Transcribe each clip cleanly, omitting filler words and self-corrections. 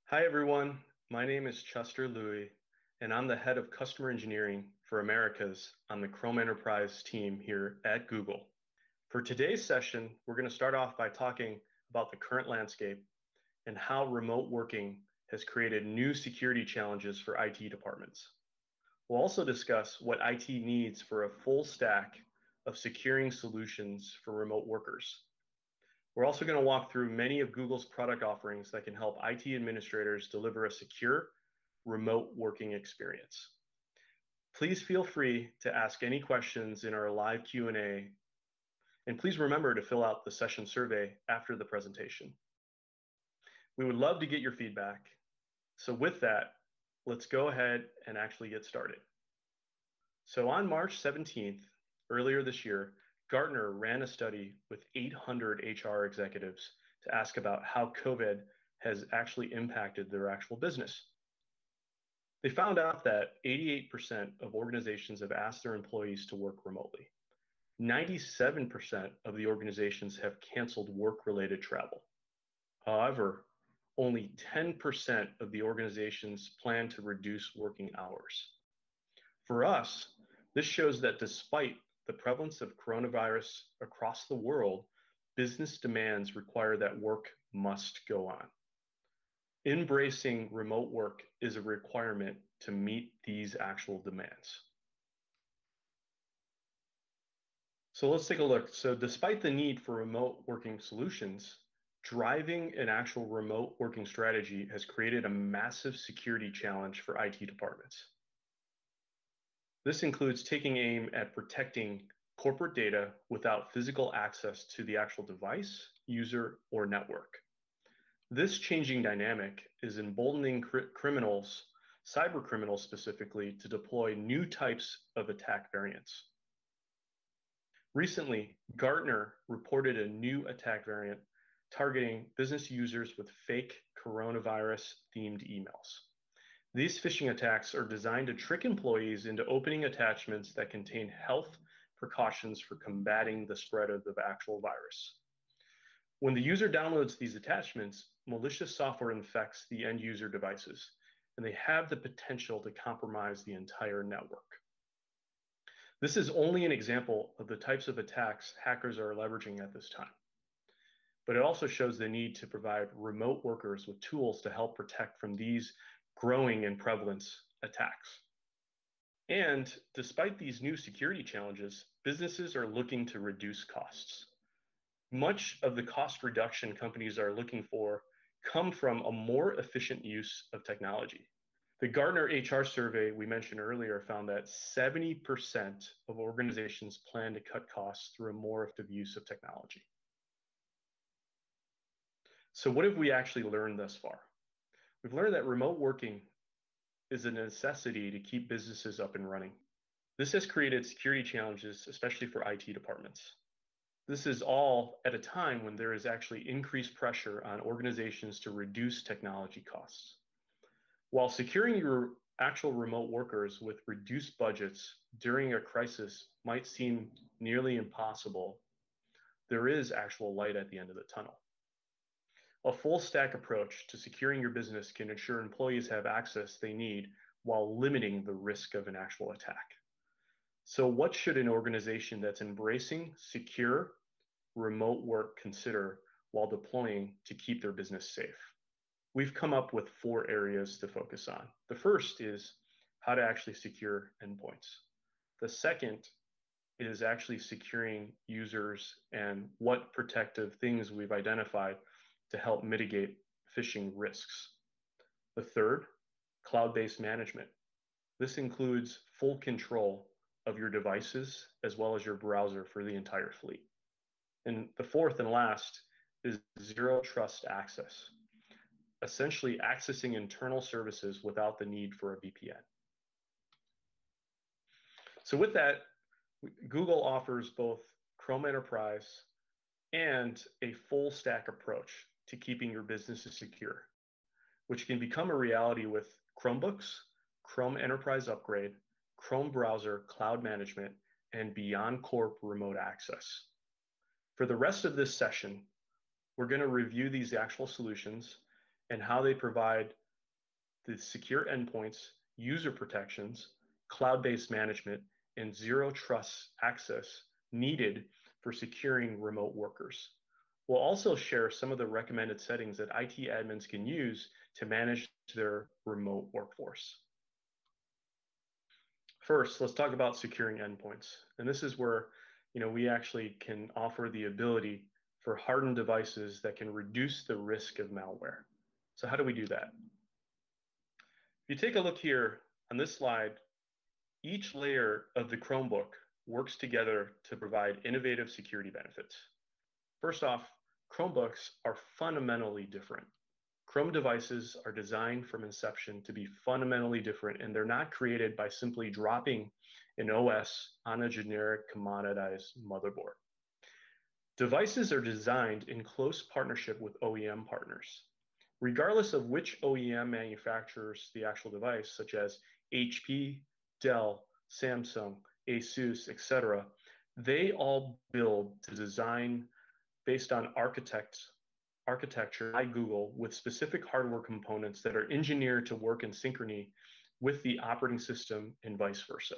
Hi, everyone. My name is Chester Louie, and I'm the head of customer engineering for Americas on the Chrome Enterprise team here at Google. For today's session, we're going to start off by talking about the current landscape and how remote working has created new security challenges for IT departments. We'll also discuss what IT needs for a full stack of securing solutions for remote workers. We're also going to walk through many of Google's product offerings that can help IT administrators deliver a secure remote working experience. Please feel free to ask any questions in our live Q&A, and please remember to fill out the session survey after the presentation. We would love to get your feedback. So with that, let's go ahead and actually get started. So on March 17th, earlier this year, Gartner ran a study with 800 HR executives to ask about how COVID has actually impacted their actual business. They found out that 88% of organizations have asked their employees to work remotely. 97% of the organizations have canceled work-related travel. However, only 10% of the organizations plan to reduce working hours. For us, this shows that despite the prevalence of coronavirus across the world, business demands require that work must go on. Embracing remote work is a requirement to meet these actual demands. So let's take a look. So despite the need for remote working solutions, driving an actual remote working strategy has created a massive security challenge for IT departments. This includes taking aim at protecting corporate data without physical access to the actual device, user, or network. This changing dynamic is emboldening criminals, cyber criminals specifically, to deploy new types of attack variants. Recently, Gartner reported a new attack variant targeting business users with fake coronavirus-themed emails. These phishing attacks are designed to trick employees into opening attachments that contain health precautions for combating the spread of the actual virus. When the user downloads these attachments, malicious software infects the end user devices, and they have the potential to compromise the entire network. This is only an example of the types of attacks hackers are leveraging at this time. But it also shows the need to provide remote workers with tools to help protect from these growing in prevalence attacks. And despite these new security challenges, businesses are looking to reduce costs. Much of the cost reduction companies are looking for come from a more efficient use of technology. The Gartner HR survey we mentioned earlier found that 70% of organizations plan to cut costs through a more effective use of technology. So what have we actually learned thus far? We've learned that remote working is a necessity to keep businesses up and running. This has created security challenges, especially for IT departments. This is all at a time when there is actually increased pressure on organizations to reduce technology costs. While securing your actual remote workers with reduced budgets during a crisis might seem nearly impossible, there is actual light at the end of the tunnel. A full stack approach to securing your business can ensure employees have access they need while limiting the risk of an actual attack. So what should an organization that's embracing secure remote work consider while deploying to keep their business safe? We've come up with 4 areas to focus on. The first is how to actually secure endpoints. The second is actually securing users and what protective things we've identified to help mitigate phishing risks. The third, cloud-based management. This includes full control of your devices as well as your browser for the entire fleet. And the fourth and last is zero trust access, essentially accessing internal services without the need for a VPN. So with that, Google offers both Chrome Enterprise and a full stack approach to keeping your businesses secure, which can become a reality with Chromebooks, Chrome Enterprise Upgrade, Chrome Browser Cloud Management, and BeyondCorp Remote Access. For the rest of this session, we're going to review these actual solutions and how they provide the secure endpoints, user protections, cloud-based management, and zero trust access needed for securing remote workers. We'll also share some of the recommended settings that IT admins can use to manage their remote workforce. First, let's talk about securing endpoints. And this is where, we actually can offer the ability for hardened devices that can reduce the risk of malware. So how do we do that? If you take a look here on this slide, each layer of the Chromebook works together to provide innovative security benefits. First off, Chromebooks are fundamentally different. Chrome devices are designed from inception to be fundamentally different, and they're not created by simply dropping an OS on a generic commoditized motherboard. Devices are designed in close partnership with OEM partners. Regardless of which OEM manufactures the actual device, such as HP, Dell, Samsung, Asus, etc., they all build to design based on architecture by Google with specific hardware components that are engineered to work in synchrony with the operating system and vice versa.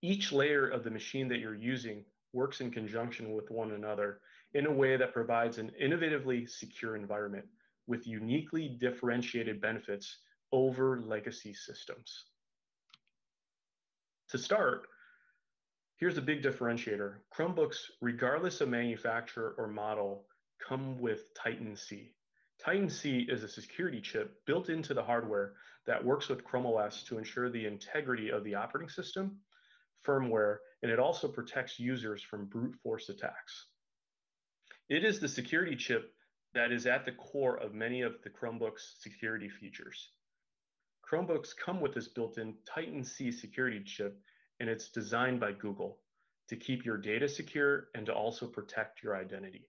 Each layer of the machine that you're using works in conjunction with one another in a way that provides an innovatively secure environment with uniquely differentiated benefits over legacy systems. To start, here's a big differentiator. Chromebooks, regardless of manufacturer or model, come with Titan C. Titan C is a security chip built into the hardware that works with Chrome OS to ensure the integrity of the operating system, firmware, and it also protects users from brute force attacks. It is the security chip that is at the core of many of the Chromebooks' security features. Chromebooks come with this built-in Titan C security chip, and it's designed by Google to keep your data secure and to also protect your identity.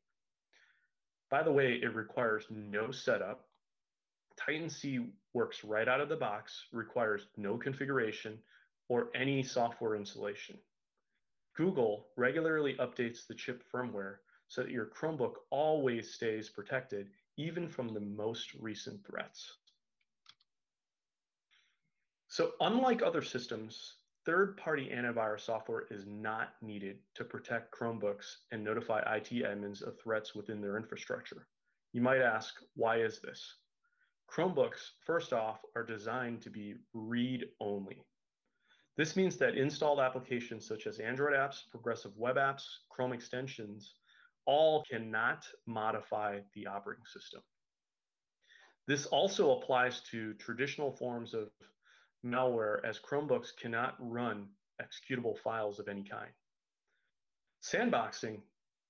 By the way, it requires no setup. Titan C works right out of the box, requires no configuration or any software installation. Google regularly updates the chip firmware so that your Chromebook always stays protected, even from the most recent threats. So unlike other systems, third-party antivirus software is not needed to protect Chromebooks and notify IT admins of threats within their infrastructure. You might ask, why is this? Chromebooks, first off, are designed to be read-only. This means that installed applications such as Android apps, progressive web apps, Chrome extensions, all cannot modify the operating system. This also applies to traditional forms of malware, as Chromebooks cannot run executable files of any kind. Sandboxing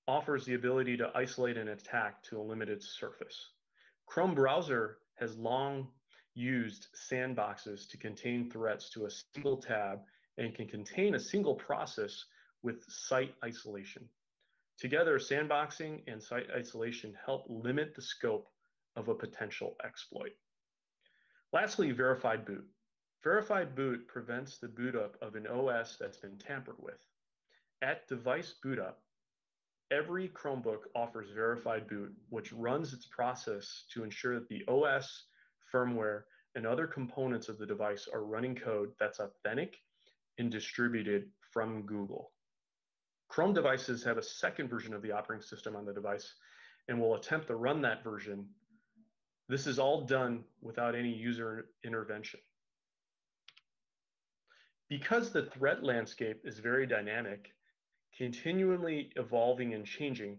offers the ability to isolate an attack to a limited surface. Chrome browser has long used sandboxes to contain threats to a single tab and can contain a single process with site isolation. Together, sandboxing and site isolation help limit the scope of a potential exploit. Lastly, verified boot. Verified boot prevents the boot up of an OS that's been tampered with. At device boot up, every Chromebook offers verified boot, which runs its process to ensure that the OS, firmware, and other components of the device are running code that's authentic and distributed from Google. Chrome devices have a second version of the operating system on the device and will attempt to run that version. This is all done without any user intervention. Because the threat landscape is very dynamic, continually evolving and changing,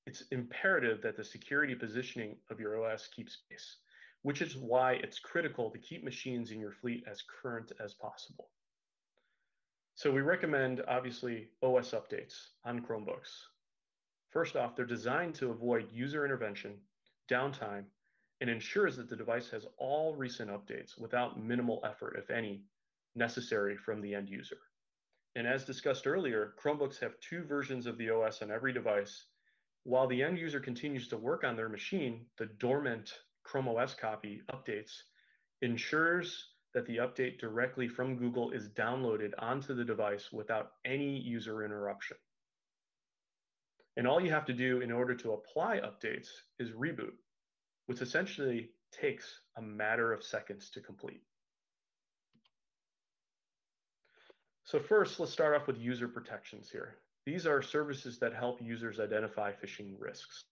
it's imperative that the security positioning of your OS keeps pace, which is why it's critical to keep machines in your fleet as current as possible. So we recommend, obviously, OS updates on Chromebooks. First off, they're designed to avoid user intervention, downtime, and ensures that the device has all recent updates without minimal effort, if any, necessary from the end user. And as discussed earlier, Chromebooks have 2 versions of the OS on every device. While the end user continues to work on their machine, the dormant Chrome OS copy updates ensures that the update directly from Google is downloaded onto the device without any user interruption. And all you have to do in order to apply updates is reboot. which essentially takes a matter of seconds to complete. So first, let's start off with user protections here. These are services that help users identify phishing risks.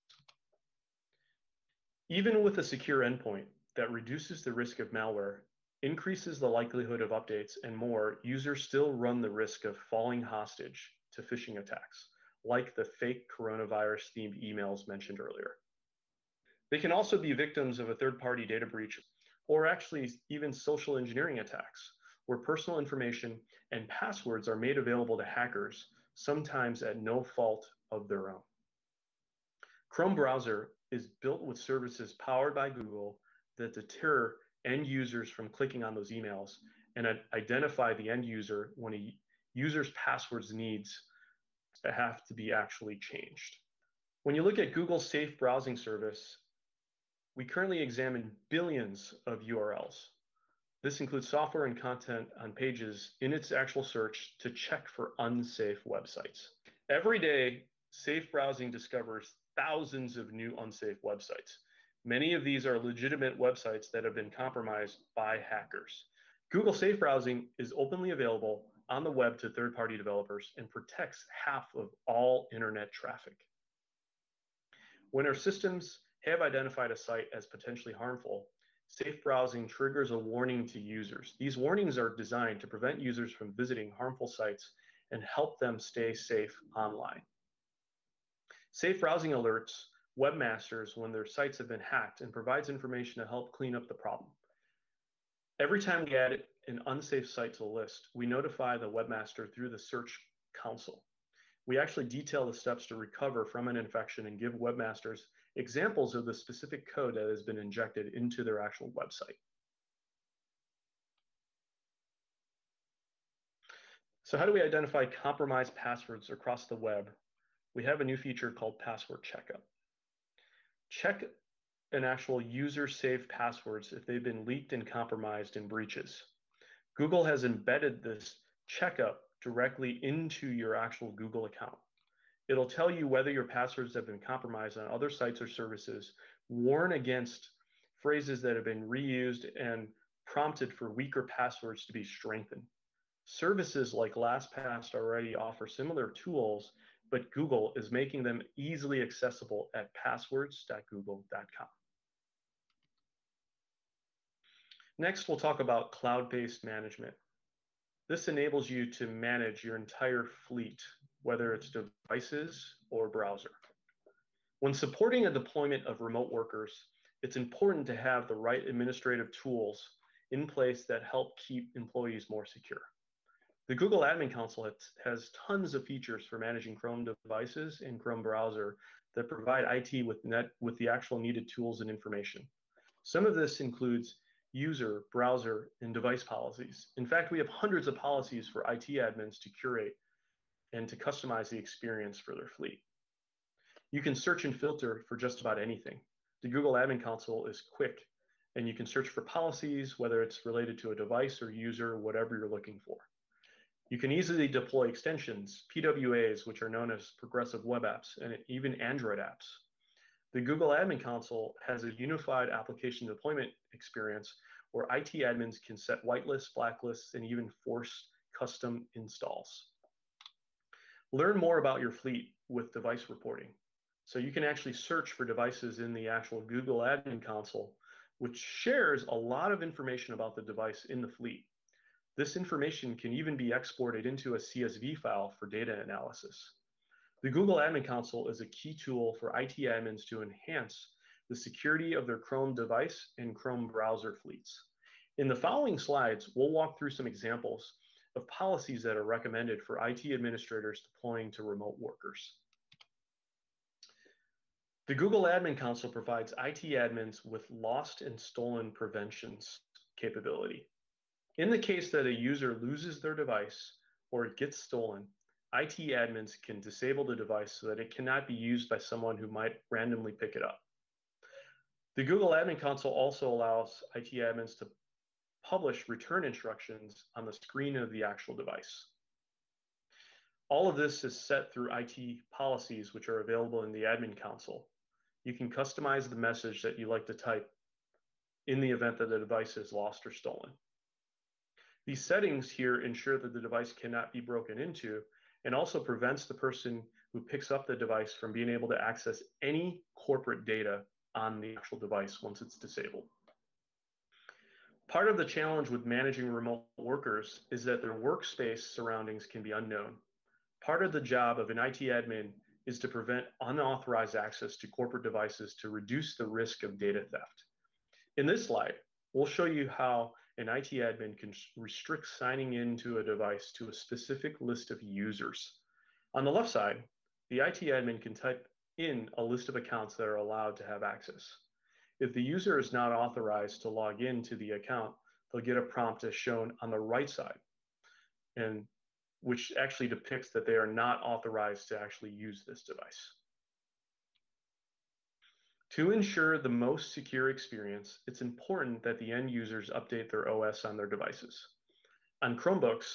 Even with a secure endpoint that reduces the risk of malware, increases the likelihood of updates, and more, users still run the risk of falling hostage to phishing attacks, like the fake coronavirus-themed emails mentioned earlier. They can also be victims of a third-party data breach, or actually even social engineering attacks, where personal information and passwords are made available to hackers, sometimes at no fault of their own. Chrome browser is built with services powered by Google that deter end users from clicking on those emails and identify the end user when a user's passwords needs have to be actually changed. When you look at Google's safe browsing service, we currently examine billions of URLs. This includes software and content on pages in its actual search to check for unsafe websites. Every day, safe browsing discovers thousands of new unsafe websites. Many of these are legitimate websites that have been compromised by hackers. Google Safe Browsing is openly available on the web to third-party developers and protects half of all internet traffic. When our systems have identified a site as potentially harmful, Safe Browsing triggers a warning to users. These warnings are designed to prevent users from visiting harmful sites and help them stay safe online. Safe Browsing alerts webmasters when their sites have been hacked and provides information to help clean up the problem. Every time we add an unsafe site to the list, we notify the webmaster through the Search Console. We actually detail the steps to recover from an infection and give webmasters examples of the specific code that has been injected into their actual website. So how do we identify compromised passwords across the web? We have a new feature called Password Checkup. Check an actual user-saved passwords if they've been leaked and compromised in breaches. Google has embedded this checkup directly into your actual Google account. It'll tell you whether your passwords have been compromised on other sites or services, warn against phrases that have been reused, and prompted for weaker passwords to be strengthened. Services like LastPass already offer similar tools, but Google is making them easily accessible at passwords.google.com. Next, we'll talk about cloud-based management. This enables you to manage your entire fleet, whether it's devices or browser. When supporting a deployment of remote workers, it's important to have the right administrative tools in place that help keep employees more secure. The Google Admin Console has tons of features for managing Chrome devices and Chrome browser that provide IT with the actual needed tools and information. Some of this includes user, browser, and device policies. In fact, we have hundreds of policies for IT admins to curate and to customize the experience for their fleet. You can search and filter for just about anything. The Google Admin Console is quick, and you can search for policies, whether it's related to a device or user, whatever you're looking for. You can easily deploy extensions, PWAs, which are known as progressive web apps, and even Android apps. The Google Admin Console has a unified application deployment experience where IT admins can set whitelists, blacklists, and even force custom installs. Learn more about your fleet with device reporting. So you can actually search for devices in the actual Google Admin Console, which shares a lot of information about the device in the fleet. This information can even be exported into a CSV file for data analysis. The Google Admin Console is a key tool for IT admins to enhance the security of their Chrome device and Chrome browser fleets. In the following slides, we'll walk through some examples of policies that are recommended for IT administrators deploying to remote workers. The Google Admin Console provides IT admins with lost and stolen preventions capability. In the case that a user loses their device or it gets stolen, IT admins can disable the device so that it cannot be used by someone who might randomly pick it up. The Google Admin Console also allows IT admins to publish return instructions on the screen of the actual device. All of this is set through IT policies, which are available in the Admin Console. You can customize the message that you like to type in the event that the device is lost or stolen. These settings here ensure that the device cannot be broken into and also prevents the person who picks up the device from being able to access any corporate data on the actual device once it's disabled. Part of the challenge with managing remote workers is that their workspace surroundings can be unknown. Part of the job of an IT admin is to prevent unauthorized access to corporate devices to reduce the risk of data theft. In this slide, we'll show you how an IT admin can restrict signing into a device to a specific list of users. On the left side, the IT admin can type in a list of accounts that are allowed to have access. If the user is not authorized to log into the account, they'll get a prompt as shown on the right side, and which actually depicts that they are not authorized to actually use this device. To ensure the most secure experience, it's important that the end users update their OS on their devices. On Chromebooks,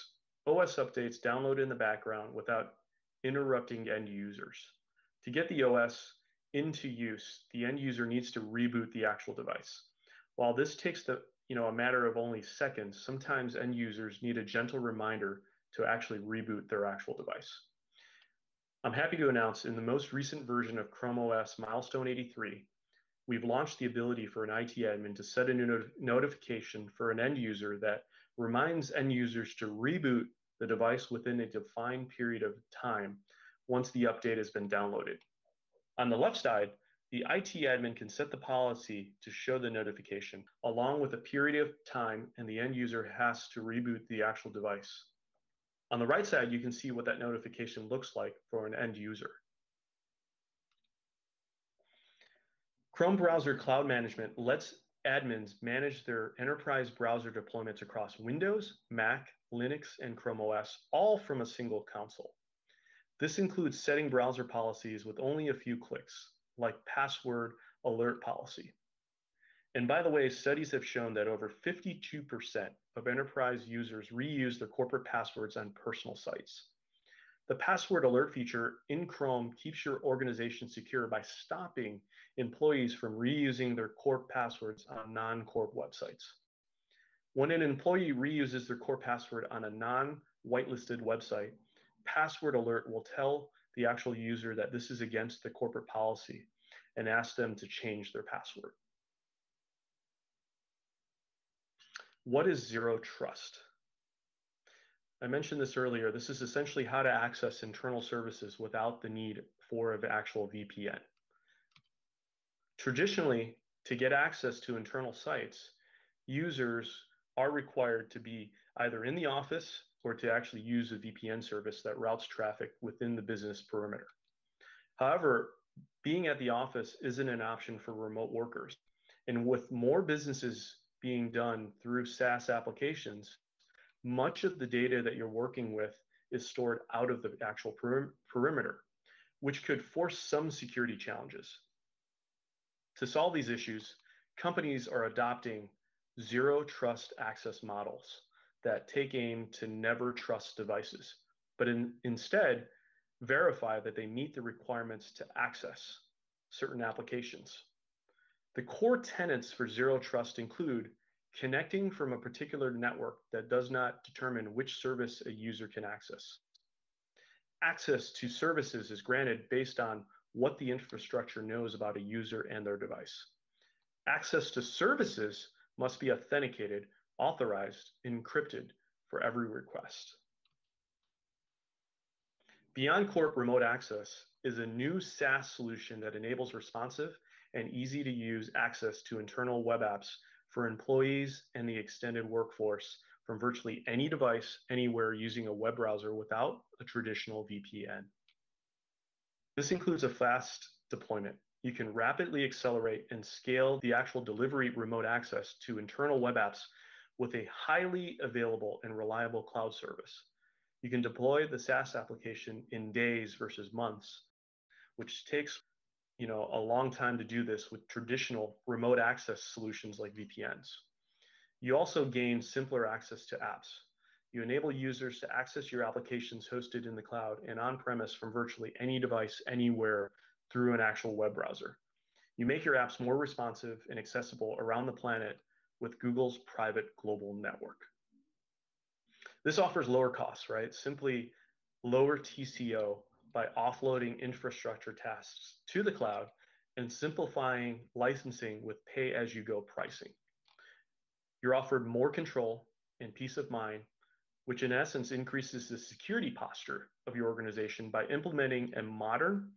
OS updates download in the background without interrupting end users. To get the OS into use, the end user needs to reboot the actual device. While this takes a matter of only seconds, sometimes end users need a gentle reminder to actually reboot their actual device. I'm happy to announce in the most recent version of Chrome OS Milestone 83, we've launched the ability for an IT admin to set a notification for an end user that reminds end users to reboot the device within a defined period of time once the update has been downloaded. On the left side, the IT admin can set the policy to show the notification, along with a period of time, and the end user has to reboot the actual device. On the right side, you can see what that notification looks like for an end user. Chrome Browser Cloud Management lets admins manage their enterprise browser deployments across Windows, Mac, Linux, and Chrome OS, all from a single console. This includes setting browser policies with only a few clicks, like password alert policy. And by the way, studies have shown that over 52% of enterprise users reuse their corporate passwords on personal sites. The password alert feature in Chrome keeps your organization secure by stopping employees from reusing their core passwords on non-corp websites. When an employee reuses their core password on a non-whitelisted website, password alert will tell the actual user that this is against the corporate policy and ask them to change their password. What is zero trust? I mentioned this earlier. This is essentially how to access internal services without the need for an actual VPN. Traditionally, to get access to internal sites, users are required to be either in the office or to actually use a VPN service that routes traffic within the business perimeter. However, being at the office isn't an option for remote workers. And with more businesses being done through SaaS applications, much of the data that you're working with is stored out of the actual perimeter, which could force some security challenges. To solve these issues, companies are adopting zero trust access models that take aim to never trust devices, but instead verify that they meet the requirements to access certain applications. The core tenets for zero trust include connecting from a particular network that does not determine which service a user can access. Access to services is granted based on what the infrastructure knows about a user and their device. Access to services must be authenticated, authorized, and encrypted for every request. BeyondCorp Remote Access is a new SaaS solution that enables responsive and easy to use access to internal web apps for employees and the extended workforce from virtually any device, anywhere using a web browser without a traditional VPN. This includes a fast deployment. You can rapidly accelerate and scale the actual delivery remote access to internal web apps with a highly available and reliable cloud service. You can deploy the SaaS application in days versus months, which takes a long time to do this with traditional remote access solutions like VPNs. You also gain simpler access to apps. You enable users to access your applications hosted in the cloud and on-premise from virtually any device anywhere through an actual web browser. You make your apps more responsive and accessible around the planet with Google's private global network. This offers lower costs, right? Simply lower TCO by offloading infrastructure tasks to the cloud and simplifying licensing with pay-as-you-go pricing. You're offered more control and peace of mind, which in essence increases the security posture of your organization by implementing a modern,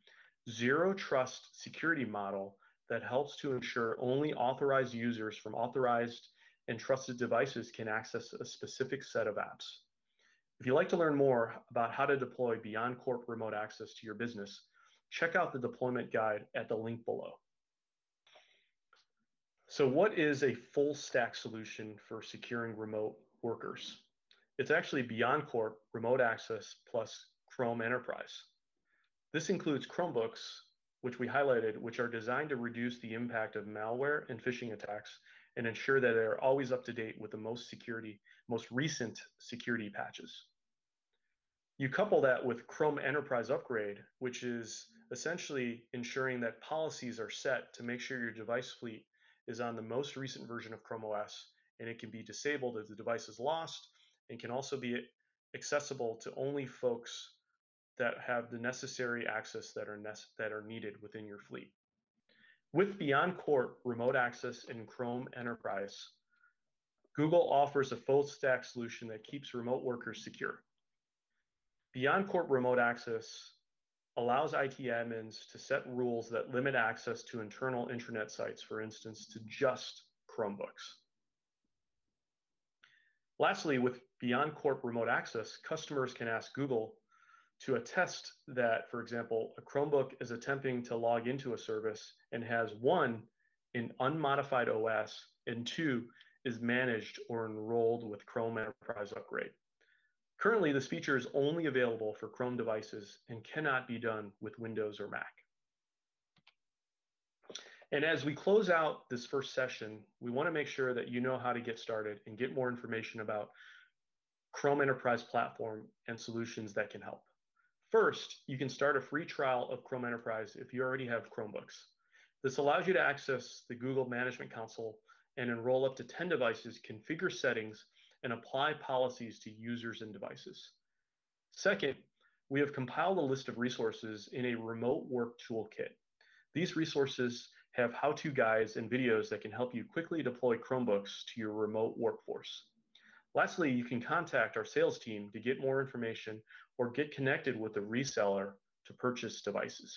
zero-trust security model that helps to ensure only authorized users from authorized and trusted devices can access a specific set of apps. If you'd like to learn more about how to deploy BeyondCorp Remote Access to your business, check out the deployment guide at the link below. So what is a full stack solution for securing remote workers? It's actually BeyondCorp Remote Access plus Chrome Enterprise. This includes Chromebooks, which we highlighted, which are designed to reduce the impact of malware and phishing attacks and ensure that they're always up to date with the most recent security patches. You couple that with Chrome Enterprise Upgrade, which is essentially ensuring that policies are set to make sure your device fleet is on the most recent version of Chrome OS, and it can be disabled if the device is lost, and can also be accessible to only folks that have the necessary access that are needed within your fleet. With BeyondCorp Remote Access and Chrome Enterprise, Google offers a full stack solution that keeps remote workers secure. BeyondCorp Remote Access allows IT admins to set rules that limit access to internal intranet sites, for instance, to just Chromebooks. Lastly, with BeyondCorp Remote Access, customers can ask Google to attest that, for example, a Chromebook is attempting to log into a service and has one, an unmodified OS, and two, is managed or enrolled with Chrome Enterprise Upgrade. Currently, this feature is only available for Chrome devices and cannot be done with Windows or Mac. And as we close out this first session, we want to make sure that you know how to get started and get more information about Chrome Enterprise Platform and solutions that can help. First, you can start a free trial of Chrome Enterprise if you already have Chromebooks. This allows you to access the Google Management Console and enroll up to 10 devices, configure settings, and apply policies to users and devices. Second, we have compiled a list of resources in a remote work toolkit. These resources have how-to guides and videos that can help you quickly deploy Chromebooks to your remote workforce. Lastly, you can contact our sales team to get more information or get connected with a reseller to purchase devices.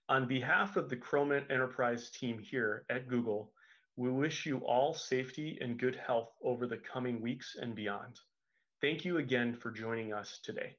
On behalf of the Chrome Enterprise team here at Google, we wish you all safety and good health over the coming weeks and beyond. Thank you again for joining us today.